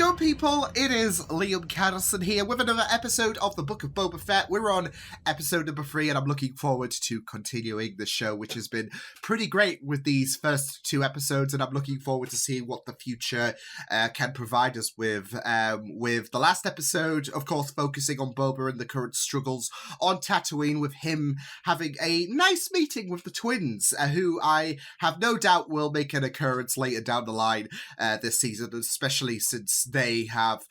go, people? It is Liam Catterson here with another episode of the Book of Boba Fett. We're on episode number 3, and I'm looking forward to continuing the show, which has been pretty great with these first 2 episodes, and I'm looking forward to seeing what the future can provide us with the last episode, of course, focusing on Boba and the current struggles on Tatooine, with him having a nice meeting with the twins, who I have no doubt will make an occurrence later down the line this season, especially since they have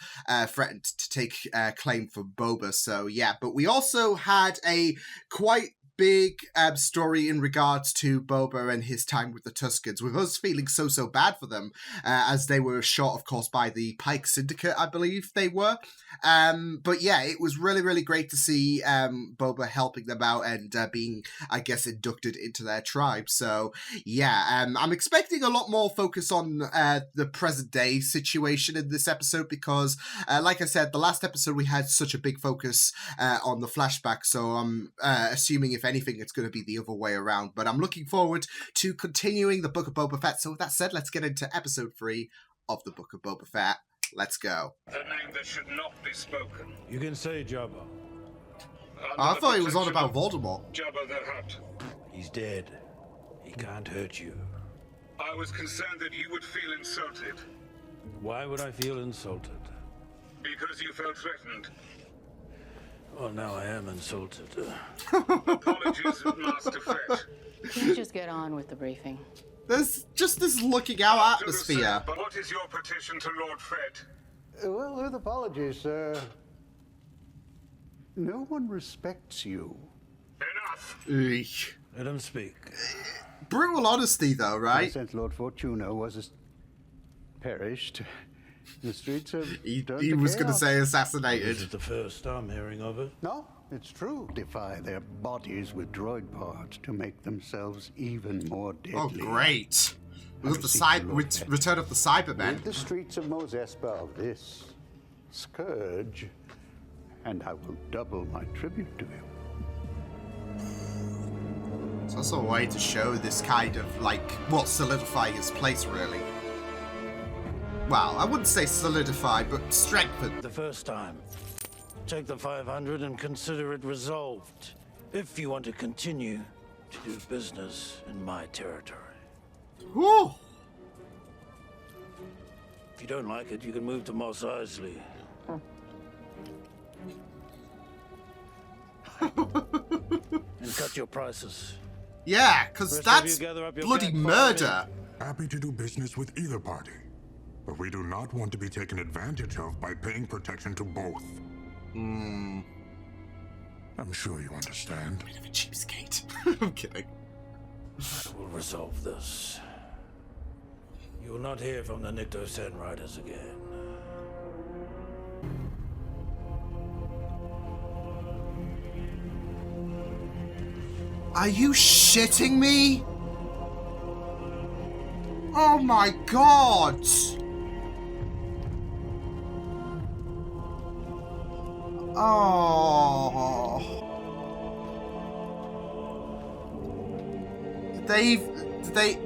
threatened to take claim for Boba. So yeah, but we also had a quite big story in regards to Boba and his time with the Tuskens, with us feeling so bad for them, as they were shot, of course, by the Pike Syndicate, I believe they were. But yeah, it was really great to see Boba helping them out and being, I guess, inducted into their tribe. So yeah, I'm expecting a lot more focus on the present day situation in this episode, because like I said, the last episode we had such a big focus on the flashback, so I'm assuming if anything it's going to be the other way around. But I'm looking forward to continuing the Book of Boba Fett. So with that said, let's get into episode 3 of the Book of Boba Fett. Let's go. The name that should not be spoken. You can say Jabba. I thought he was on about Voldemort. Jabba the Hutt. He's dead. He can't hurt you. I was concerned that you would feel insulted. Why would I feel insulted? Because you felt threatened. Well, now I am insulted. Apologies, Master Fett. Can you just get on with the briefing? There's just this looking out atmosphere. But what is your petition to Lord Fett? Well, with apologies, sir. No one respects you. Enough! Eesh. Let him speak. Brutal honesty, though, right? Since Lord Fortuna was perished, the streets have He turned to was going to chaos. say This assassinated. is the first I'm hearing of it. No, it's true. Defy their bodies with droid parts to make themselves even more deadly. Oh, great. It was the Receive the Lord Fett. return of the Cybermen. Rid the streets of Mos Espa of this scourge, and I will double my tribute to him. It's also a way to show this kind of, like, well, solidify his place, really. Well, I wouldn't say solidify, but strengthen. The first time. Take the 500 and consider it resolved. If you want to continue to do business in my territory. Whew. If you don't like it, you can move to Mos Eisley. And cut your prices. Yeah, because First of that's you gather up your bloody campfire, murder. Happy to do business with either party, but we do not want to be taken advantage of by paying protection to both. I'm sure you understand. Bit of a cheapskate. I'm kidding. I will resolve this. You will not hear from the Nikto Sen Riders again. Are you shitting me? Oh my god! Oh.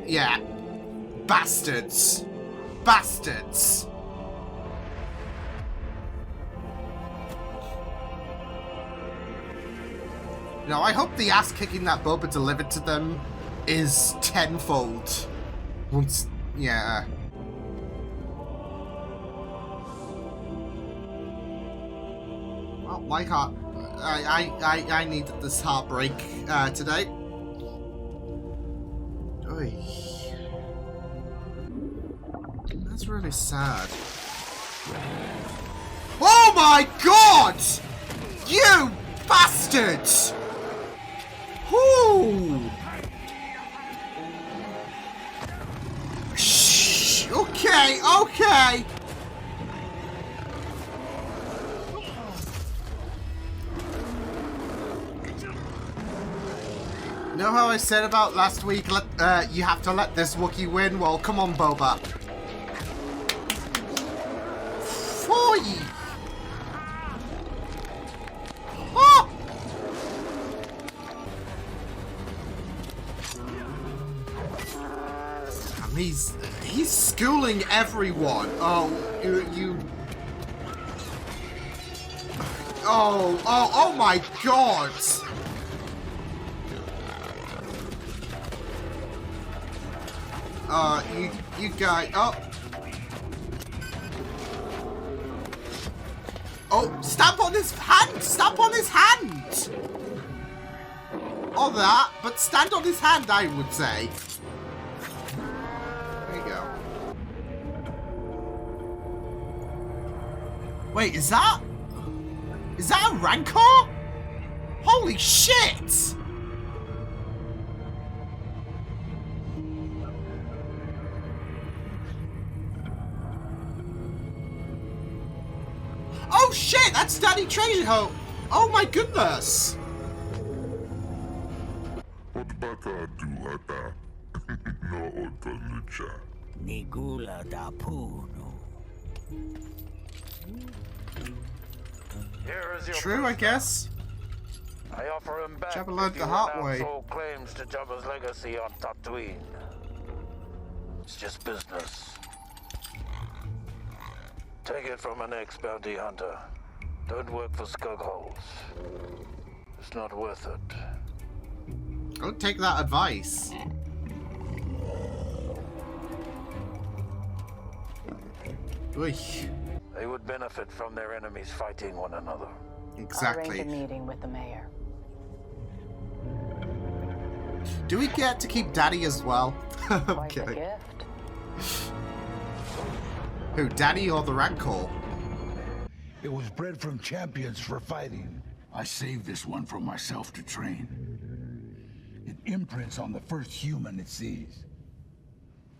Yeah. Bastards. Bastards. Now, I hope the ass kicking that Boba delivered to them is tenfold. Once, yeah. Well, my heart, I needed this heartbreak today. Oy. That's really sad. Oh my god! You bastards! Whoo! Shh. Okay, okay. Know how I said about last week? You have to let this Wookiee win. Well, come on, Boba. Foy! Oh! He's schooling everyone. Oh, you Oh my god! You guys, Oh, stamp on his hand! Stamp on his hand! Or that, but stand on his hand, I would say. There you go. Wait, is that a Rancor? Holy shit! Oh shit, that's Danny Trejo! Oh my goodness! Nigula da Puno. Here is your True, I guess. I offer him back Jabba learned if the you hard renounce way. all claims to Jabba's legacy on Tatooine. It's just business. Take it from an ex-bounty hunter. Don't work for skugholes. It's not worth it. Don't take that advice. Oy. They would benefit from their enemies fighting one another. Exactly. Arrange a meeting with the mayor. Do we get to keep Daddy as well? I'm Quite the kidding. gift. Who, Daddy or the Rancor? It was bred from champions for fighting. I saved this one for myself to train. It imprints on the first human it sees.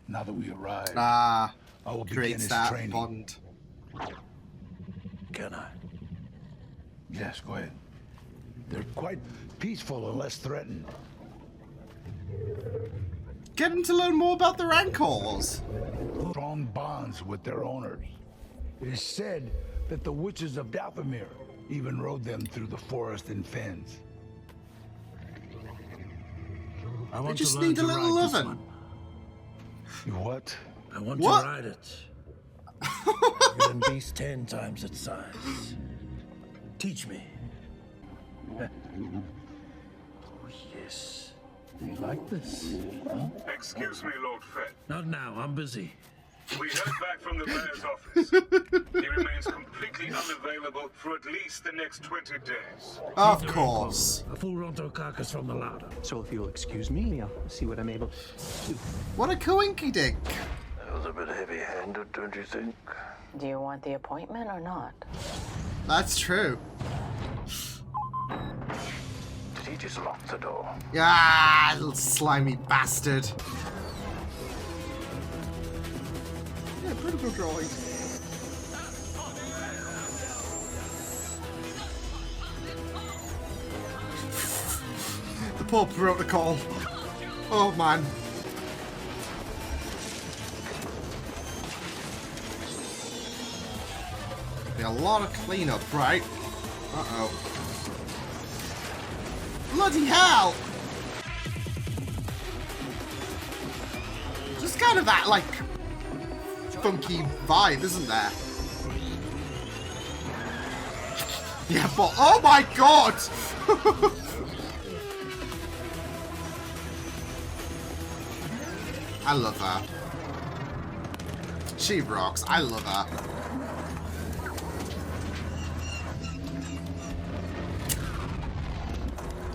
Now that we arrive, I will begin creates his that training. bond. Can I? Yes, go ahead. They're quite peaceful and less threatened. Get him to learn more about the Rancors. Strong bonds with their owners. It is said that the witches of Dathomir even rode them through the forest and fens. I They just need a little loving. You what? I want What? to ride it. You're an beast 10 times its size. Teach me. Oh, yes. You like this? Huh? Excuse me, Lord Fett. Not now. I'm busy. We heard back from the mayor's office. He remains completely unavailable for at least the next 20 days. Of course. A full Ronto carcass from the larder. So if you'll excuse me, I'll see what I'm able to do. What a coinky dink. That was a bit heavy-handed, don't you think? Do you want the appointment or not? That's true. Did he just lock the door? Ah, little slimy bastard. Yeah, pretty good drawing. The poor protocol. Oh man. Be a lot of cleanup, right? Uh-oh. Bloody hell! Just kind of that, like, funky vibe, isn't there? Yeah, but oh my god! I love her. She rocks. I love her.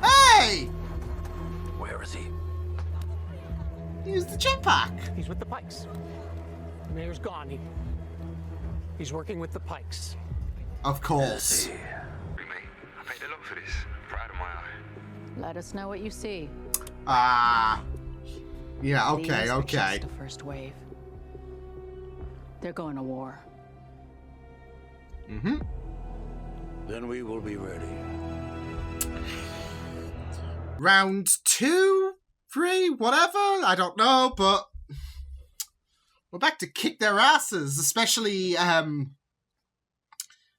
Hey! Where is he? Use the jetpack. He's with the Pikes. The mayor's gone. He's working with the Pikes. Of course. Big mate, I paid a lot for this. Pride of my eye. Let us know what you see. Ah. Yeah, okay, These are okay. just the first wave. They're going to war. Mm-hmm. Then we will be ready. Round 2, 3, whatever. I don't know, but we're back to kick their asses, especially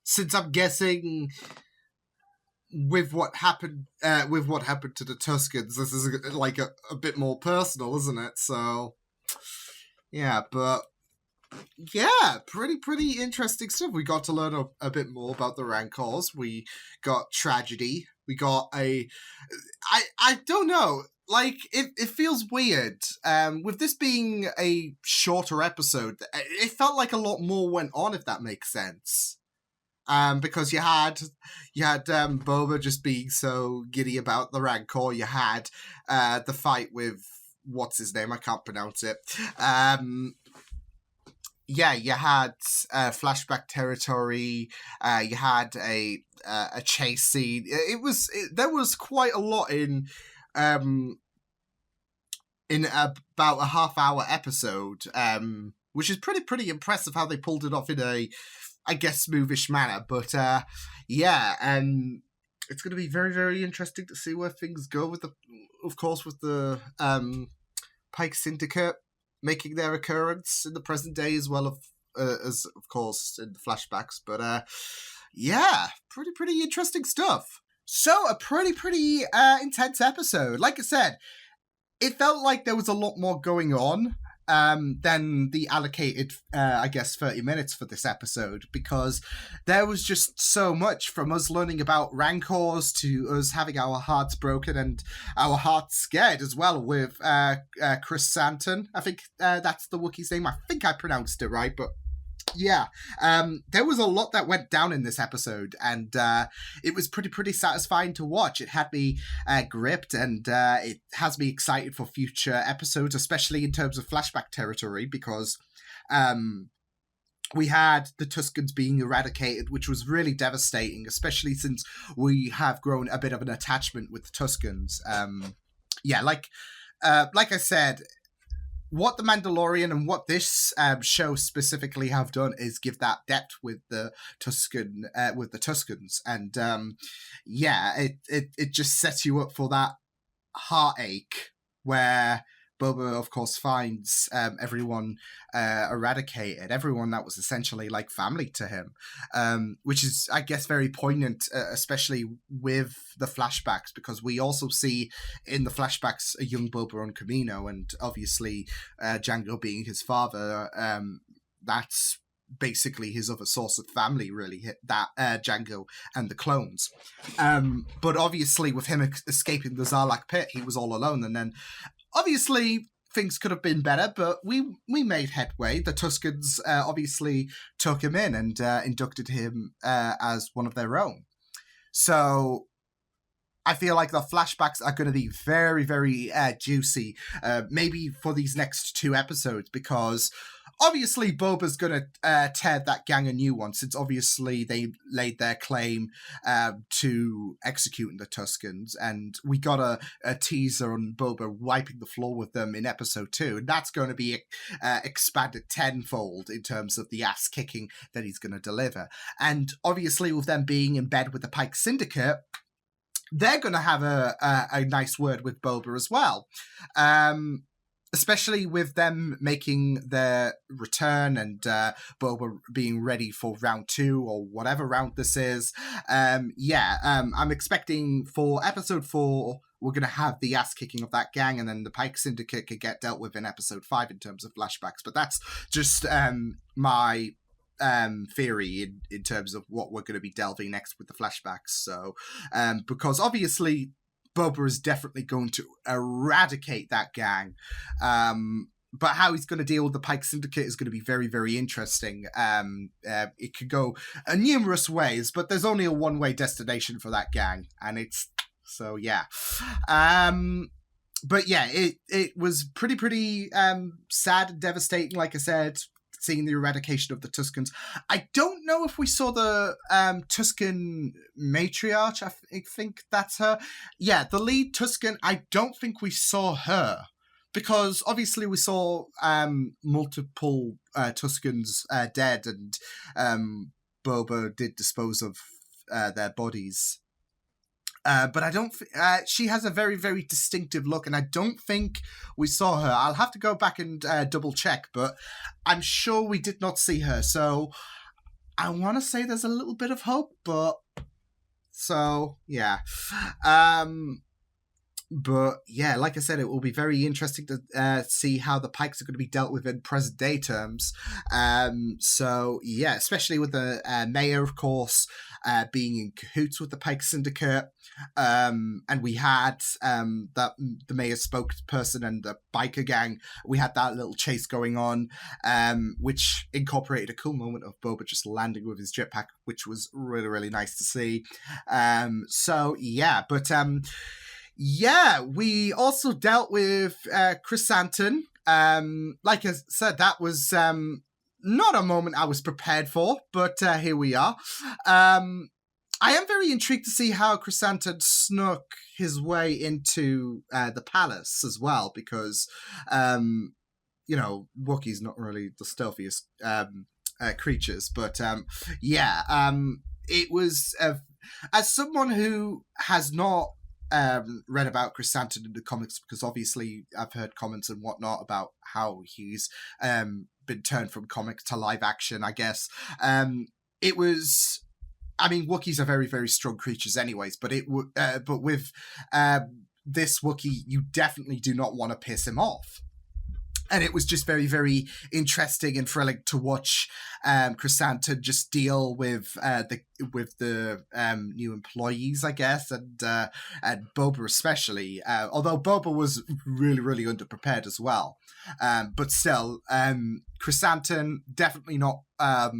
since I'm guessing with what happened to the Tuskens, this is like a bit more personal, isn't it? So yeah, but Yeah, pretty interesting stuff. We got to learn a bit more about the Rancors. We got tragedy. We got I don't know. Like, it feels weird. With this being a shorter episode, it felt like a lot more went on, if that makes sense. Because you had Boba just being so giddy about the Rancor. You had the fight with what's his name? I can't pronounce it. Yeah, you had flashback territory. You had a chase scene. There was quite a lot in about a half-hour episode, which is pretty impressive how they pulled it off in a, I guess, smoothish manner. But yeah, it's going to be very, very interesting to see where things go with the Pike Syndicate making their occurrence in the present day, as well as of course in the flashbacks. But yeah, pretty interesting stuff. So a pretty intense episode. Like I said, it felt like there was a lot more going on than the allocated, I guess, 30 minutes for this episode, because there was just so much, from us learning about Rancors to us having our hearts broken and our hearts scared as well with Chris Santon. I think that's the Wookiee's name. I think I pronounced it right, but yeah, there was a lot that went down in this episode, and it was pretty satisfying to watch. It had me gripped, and it has me excited for future episodes, especially in terms of flashback territory, because we had the Tuskens being eradicated, which was really devastating, especially since we have grown a bit of an attachment with the Tuskens. Yeah, like I said, what The Mandalorian and what this show specifically have done is give that depth with the Tuskens, and yeah, it just sets you up for that heartache where Boba, of course, finds everyone eradicated, everyone that was essentially like family to him, which is, I guess, very poignant, especially with the flashbacks, because we also see in the flashbacks a young Boba on Camino, and obviously Jango being his father, that's basically his other source of family, really, that Jango and the clones. But obviously with him escaping the Zarlak pit, he was all alone, and then obviously, things could have been better, but we made headway. The Tuskens obviously took him in and inducted him as one of their own. So I feel like the flashbacks are going to be very, very juicy, maybe for these next 2 episodes, because obviously Boba's going to tear that gang a new one, since obviously they laid their claim to executing the Tuskens, and we got a teaser on Boba wiping the floor with them in episode 2, and that's going to be expanded tenfold in terms of the ass kicking that he's going to deliver. And obviously with them being in bed with the Pike Syndicate, they're going to have a nice word with Boba as well. Especially with them making their return and Boba being ready for round 2 or whatever round this is. I'm expecting for episode 4, we're going to have the ass kicking of that gang, and then the Pike Syndicate could get dealt with in episode 5 in terms of flashbacks. But that's just my theory in terms of what we're going to be delving next with the flashbacks. So, because obviously Boba is definitely going to eradicate that gang. But how he's going to deal with the Pike Syndicate is going to be very, very interesting. It could go numerous ways, but there's only a one-way destination for that gang. And it's... So, yeah. But yeah, it was pretty sad and devastating, like I said, seeing the eradication of the Tuskens. I don't know if we saw the Tusken matriarch. I think that's her. Yeah, the lead Tusken. I don't think we saw her, because obviously we saw multiple Tuskens dead, and Boba did dispose of their bodies. But I don't. She has a very, very distinctive look, and I don't think we saw her. I'll have to go back and double check, but I'm sure we did not see her. So I want to say there's a little bit of hope, but so yeah. But yeah, like I said, it will be very interesting to see how the Pikes are going to be dealt with in present day terms. So yeah, especially with the mayor, of course, being in cahoots with the Pike Syndicate. And we had that the mayor's spokesperson and the biker gang. We had that little chase going on, which incorporated a cool moment of Boba just landing with his jetpack, which was really, really nice to see. So yeah, but yeah, we also dealt with Chrysanthemum. Like I said, that was not a moment I was prepared for, but here we are. I am very intrigued to see how Chrysanthemum snuck his way into the palace as well, because, you know, Wookiee's not really the stealthiest creatures, but yeah, it was, as someone who has not read about Chrysanthemum in the comics, because obviously I've heard comments and whatnot about how he's been turned from comics to live action, I guess. It was... I mean, Wookiees are very, very strong creatures anyways, but but with this Wookiee, you definitely do not want to piss him off. And it was just very, very interesting and thrilling to watch Chrysanthemum just deal with the new employees, I guess, and Boba especially. Although Boba was really, really underprepared as well, but still, Chrysanthemum definitely not a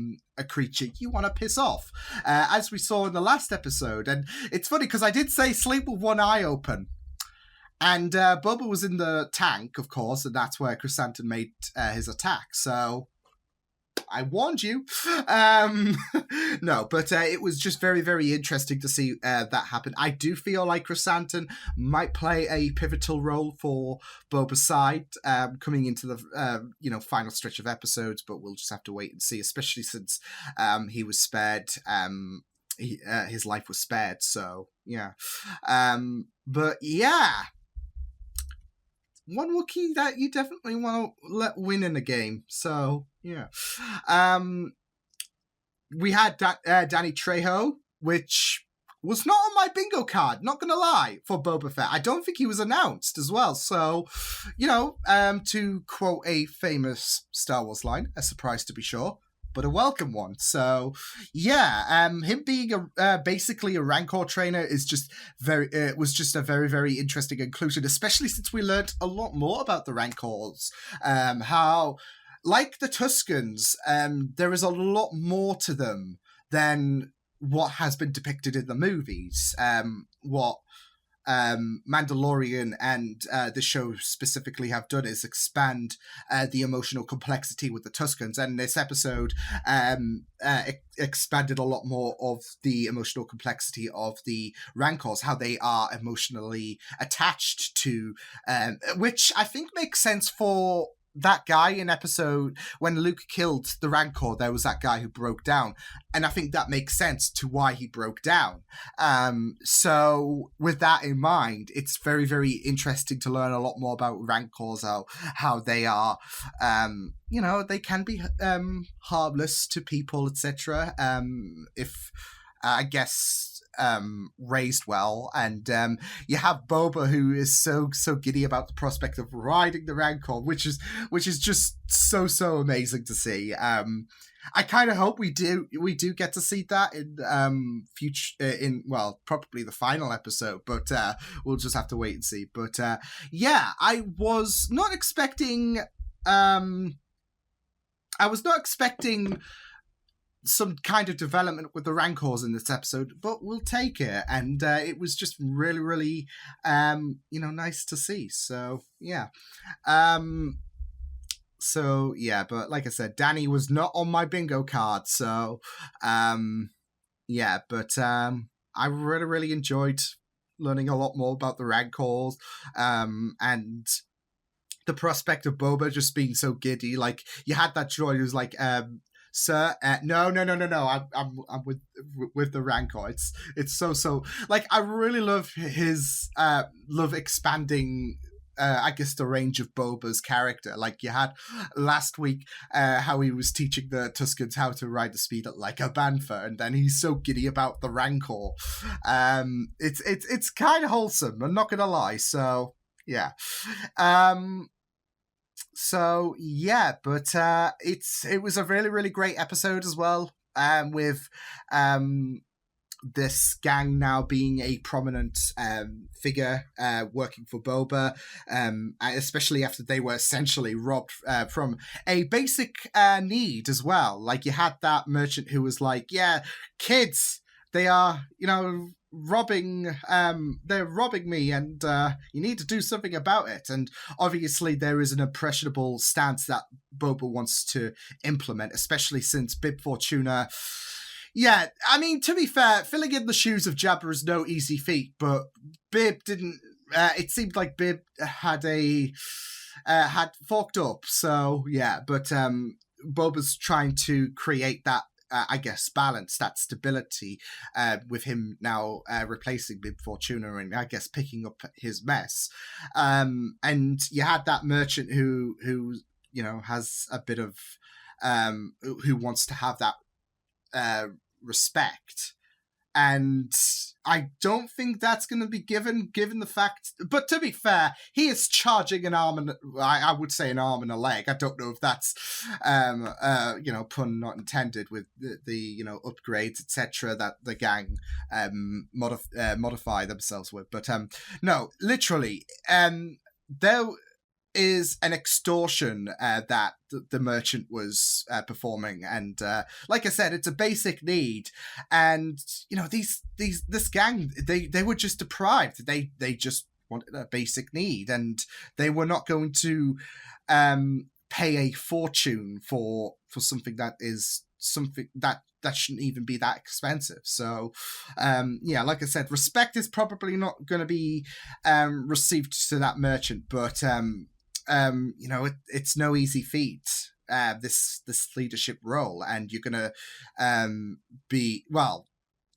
creature you want to piss off, as we saw in the last episode. And it's funny because I did say sleep with one eye open. And Boba was in the tank, of course, and that's where Chrysanthemum made his attack. So I warned you. No, but it was just very, very interesting to see that happen. I do feel like Chrysanthemum might play a pivotal role for Boba's side coming into the final stretch of episodes, but we'll just have to wait and see, especially since he was spared. His life was spared, so yeah. But yeah. One Wookiee that you definitely want to let win in the game. So, yeah. We had Danny Trejo, which was not on my bingo card, not going to lie, for Boba Fett. I don't think he was announced as well. So, to quote a famous Star Wars line, a surprise to be sure, but a welcome one. So, yeah, him being basically a Rancor trainer is just was just a very, very interesting inclusion, especially since we learned a lot more about the Rancors. How, like the Tuskens, there is a lot more to them than what has been depicted in the movies. What Mandalorian and the show specifically have done is expand the emotional complexity with the Tuskens, and this episode expanded a lot more of the emotional complexity of the Rancors, how they are emotionally attached to, which I think makes sense for that guy in episode when Luke killed the Rancor. There was that guy who broke down, and I think that makes sense to why he broke down. So with that in mind, it's very, very interesting to learn a lot more about Rancors, how they are, they can be harmless to people, etc. If I guess raised well, and you have Boba, who is so giddy about the prospect of riding the Rancor, which is just so amazing to see. I kind of hope we do get to see that in future, probably the final episode, but we'll just have to wait and see. But yeah, I was not expecting some kind of development with the Rancors in this episode, but we'll take it. And it was just really, really, nice to see. So, yeah. But like I said, Danny was not on my bingo card. So, I really, really enjoyed learning a lot more about the Rancors, and the prospect of Boba just being so giddy. Like, you had that joy. It was like, sir, no. I'm with the Rancor. It's so like, I really love his love expanding I guess, the range of Boba's character. Like you had last week, how he was teaching the Tuskens how to ride the speeder like a bantha, and then he's so giddy about the Rancor. It's kind of wholesome. I'm not gonna lie. So yeah. So yeah, but it was a really, really great episode as well. With this gang now being a prominent figure working for Boba, especially after they were essentially robbed from a basic need as well. Like you had that merchant who was like, yeah, kids, they are, robbing they're robbing me, and you need to do something about it. And obviously there is an impressionable stance that Boba wants to implement, especially since Bib Fortuna. Yeah, I mean, to be fair, filling in the shoes of Jabba is no easy feat, but Bib didn't. It seemed like Bib had forked up. So yeah, but Boba's trying to create that, I guess, balance, that stability, with him now replacing Bib Fortuna and I guess picking up his mess. And you had that merchant who has a bit of who wants to have that respect, and I don't think that's going to be given the fact. But to be fair, he is charging an arm and I would say an arm and a leg. I don't know if that's pun not intended, with the upgrades etc. that the gang modify themselves with. But no, literally, there is an extortion that the merchant was performing, and like I said, it's a basic need. And this gang, they were just deprived. They just wanted a basic need, and they were not going to pay a fortune for something that is something that shouldn't even be that expensive. So like I said, respect is probably not going to be received to that merchant, but it's no easy feat, this leadership role, and you're gonna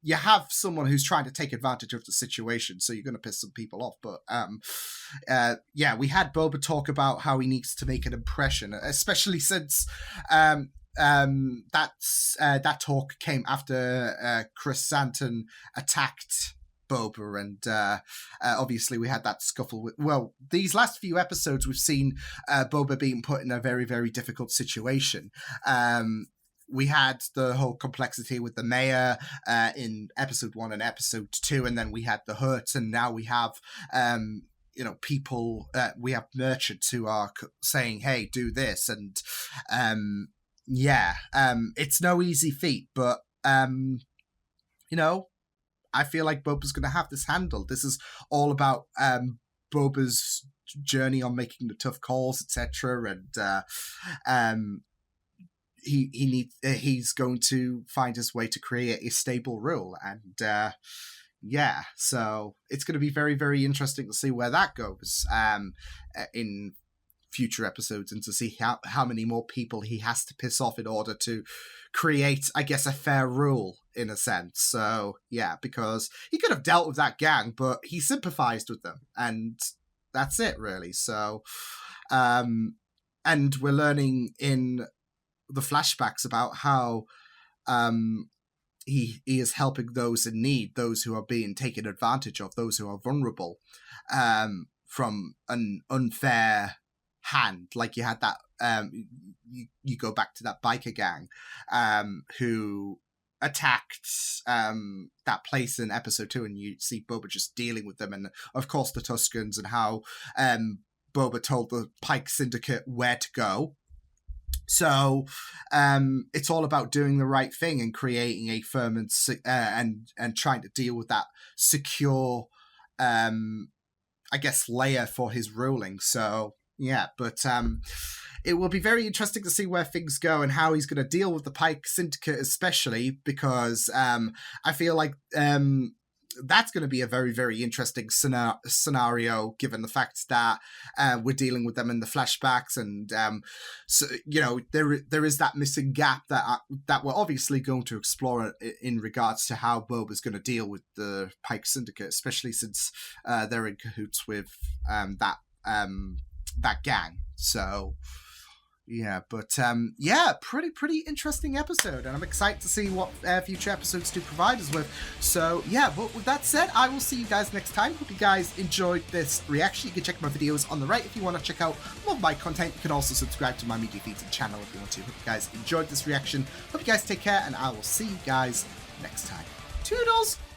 you have someone who's trying to take advantage of the situation, so you're gonna piss some people off. But we had Boba talk about how he needs to make an impression, especially since that talk came after Chris Santon attacked Boba, and obviously we had that scuffle with, these last few episodes we've seen Boba being put in a very, very difficult situation. We had the whole complexity with the mayor in episode 1 and episode 2, and then we had the Hurts, and now we have people, we have merchants who are saying, hey, do this, and it's no easy feat, but I feel like Boba's going to have this handled. This is all about Boba's journey on making the tough calls, etc. And he's going to find his way to create a stable rule. And so it's going to be very, very interesting to see where that goes in future episodes, and to see how many more people he has to piss off in order to create, I guess, a fair rule in a sense. So yeah, because he could have dealt with that gang, but he sympathized with them, and that's it really. So and we're learning in the flashbacks about how he is helping those in need, those who are being taken advantage of, those who are vulnerable from an unfair hand. Like you had that you go back to that biker gang who attacked that place in episode 2, and you see Boba just dealing with them, and of course the Tuskens, and how Boba told the Pike Syndicate where to go. So it's all about doing the right thing and creating a firm and trying to deal with that secure I guess layer for his ruling. So yeah, but it will be very interesting to see where things go and how he's going to deal with the Pike Syndicate, especially because I feel like that's going to be a very, very interesting scenario, given the fact that we're dealing with them in the flashbacks, and so there is that missing gap that we're obviously going to explore in regards to how Boba's going to deal with the Pike Syndicate, especially since they're in cahoots with that that gang. So yeah, but pretty interesting episode, and I'm excited to see what future episodes do provide us with. So yeah, but with that said, I will see you guys next time. Hope you guys enjoyed this reaction. You can check my videos on the right if you want to check out more of my content. You can also subscribe to my media feeds and channel if you want to. Hope you guys enjoyed this reaction. Hope you guys take care, and I will see you guys next time. Toodles!